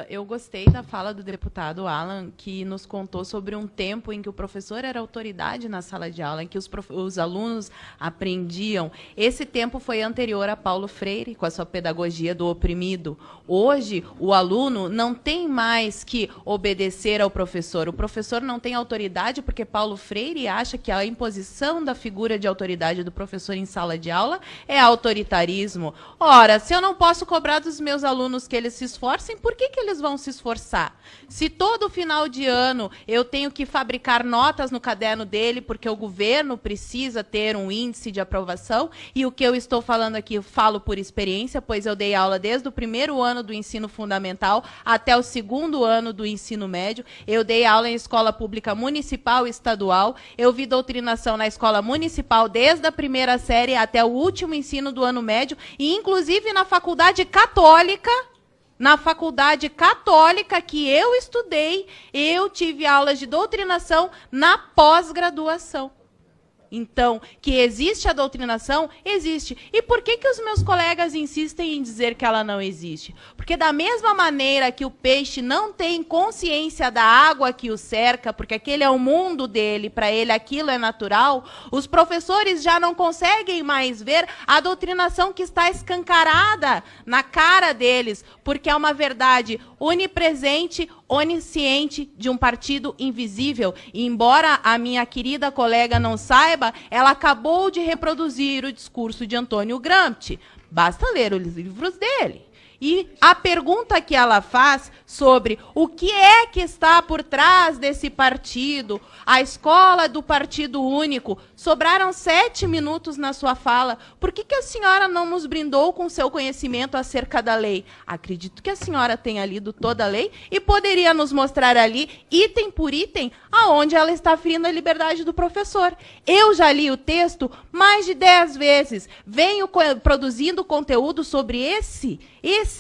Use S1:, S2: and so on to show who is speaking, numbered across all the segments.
S1: Eu gostei da fala do deputado Alan, que nos contou sobre um tempo em que o professor era autoridade na sala de aula, em que os alunos aprendiam. Esse tempo foi anterior a Paulo Freire, com a sua pedagogia do oprimido. Hoje, o aluno não tem mais que obedecer ao professor. O professor não tem autoridade porque Paulo Freire acha que a imposição da figura de autoridade do professor em sala de aula é autoritarismo. Ora, se eu não posso cobrar dos meus alunos que eles se esforcem, por que eles vão se esforçar? Se todo final de ano eu tenho que fabricar notas no caderno dele, porque o governo precisa ter um índice de aprovação, e o que eu estou falando aqui eu falo por experiência, pois eu dei aula desde o primeiro ano do ensino fundamental até o segundo ano do ensino médio, eu dei aula em escola pública municipal e estadual, eu vi doutrinação na escola municipal desde a primeira série até o último ensino do ano médio, e inclusive na faculdade católica. Na faculdade católica que eu estudei, eu tive aulas de doutrinação na pós-graduação. Então, que existe a doutrinação, existe. E por que os meus colegas insistem em dizer que ela não existe? Porque da mesma maneira que o peixe não tem consciência da água que o cerca, porque aquele é o mundo dele, para ele aquilo é natural, os professores já não conseguem mais ver a doutrinação que está escancarada na cara deles, porque é uma verdade onipresente, onisciente de um partido invisível. E embora a minha querida colega não saiba, ela acabou de reproduzir o discurso de Antônio Gramsci. Basta ler os livros dele. E a pergunta que ela faz sobre o que é que está por trás desse partido, a escola do partido único, sobraram 7 minutos na sua fala. Por que a senhora não nos brindou com seu conhecimento acerca da lei? Acredito que a senhora tenha lido toda a lei e poderia nos mostrar ali, item por item, aonde ela está ferindo a liberdade do professor. Eu já li o texto mais de 10 vezes. Venho produzindo conteúdo sobre esse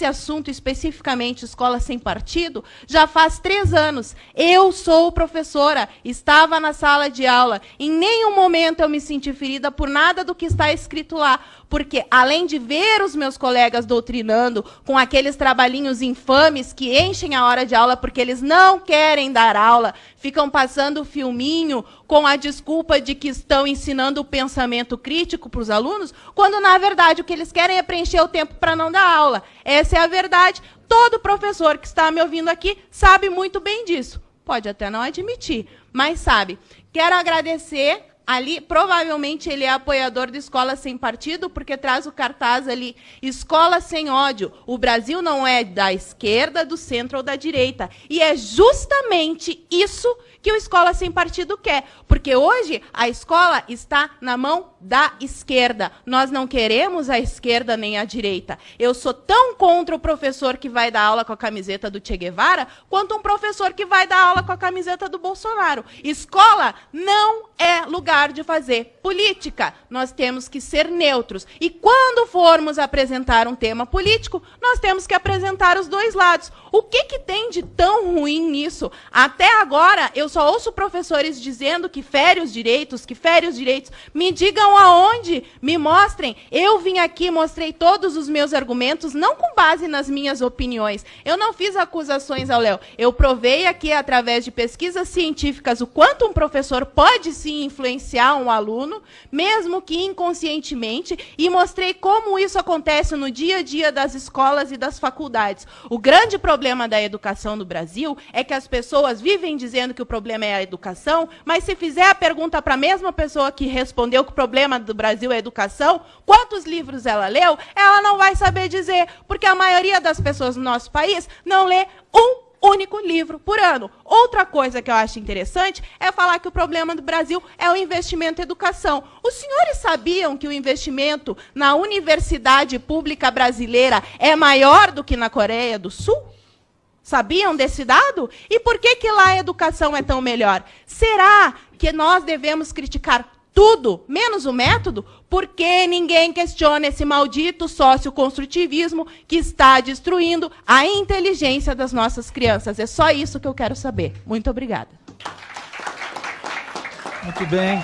S1: assunto especificamente, escola sem partido, já faz 3 anos. Eu sou professora, estava na sala de aula. Em nenhum momento eu me senti ferida por nada do que está escrito lá. Porque, além de ver os meus colegas doutrinando com aqueles trabalhinhos infames que enchem a hora de aula porque eles não querem dar aula, ficam passando filminho com a desculpa de que estão ensinando o pensamento crítico para os alunos, quando, na verdade, o que eles querem é preencher o tempo para não dar aula. Essa é a verdade. Todo professor que está me ouvindo aqui sabe muito bem disso. Pode até não admitir, mas sabe. Quero agradecer. Ali, provavelmente, ele é apoiador de Escola Sem Partido, porque traz o cartaz ali, Escola Sem Ódio. O Brasil não é da esquerda, do centro ou da direita. E é justamente isso que o Escola Sem Partido quer. Porque hoje a escola está na mão da esquerda. Nós não queremos a esquerda nem a direita. Eu sou tão contra o professor que vai dar aula com a camiseta do Che Guevara, quanto um professor que vai dar aula com a camiseta do Bolsonaro. Escola não é lugar de fazer política. Nós temos que ser neutros. E quando formos apresentar um tema político, nós temos que apresentar os dois lados. O que tem de tão ruim nisso? Até agora, eu só ouço professores dizendo que fere os direitos, que fere os direitos. Me digam aonde, me mostrem. Eu vim aqui, mostrei todos os meus argumentos, não com base nas minhas opiniões. Eu não fiz acusações ao Léo. Eu provei aqui, através de pesquisas científicas, o quanto um professor pode sim influenciar um aluno, mesmo que inconscientemente, e mostrei como isso acontece no dia a dia das escolas e das faculdades. O grande problema da educação no Brasil é que as pessoas vivem dizendo que o problema é a educação, mas se fizer a pergunta para a mesma pessoa que respondeu que o problema do Brasil é a educação, quantos livros ela leu, ela não vai saber dizer, porque a maioria das pessoas no nosso país não lê um único livro por ano. Outra coisa que eu acho interessante é falar que o problema do Brasil é o investimento em educação. Os senhores sabiam que o investimento na universidade pública brasileira é maior do que na Coreia do Sul? Sabiam desse dado? E por que lá a educação é tão melhor? Será que nós devemos criticar tudo, menos o método? Porque ninguém questiona esse maldito socioconstrutivismo que está destruindo a inteligência das nossas crianças. É só isso que eu quero saber. Muito obrigada.
S2: Muito bem.